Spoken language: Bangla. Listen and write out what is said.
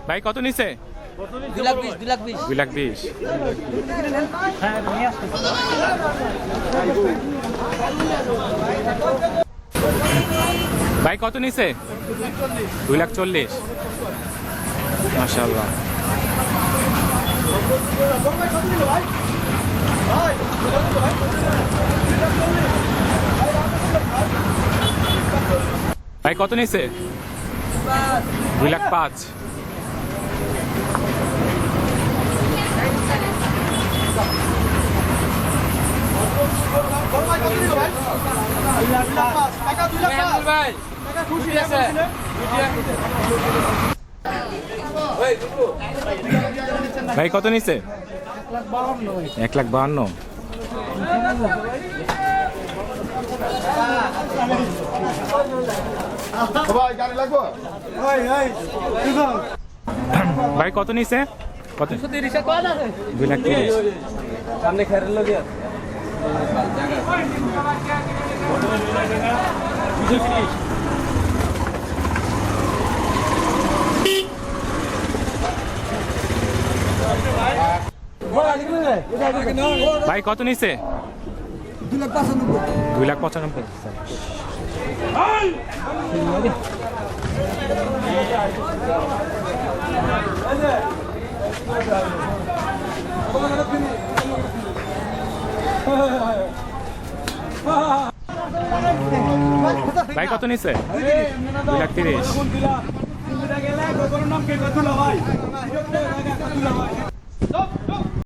ভাই কত নিছে? 2,20,000 2,20,000। ভাই কত নিছে? 2,40,000। মাশাআল্লাহ। ভাই কত নিছে? 2,05,000। ভাই কত নিছে? 1,52,000। ভাই কত নিছে? কত? 2,30,000। সামনে খেয়াল লাগে ভাই কত নিছে? 2,95,000। ভাই কত নিছে? 2,30,000।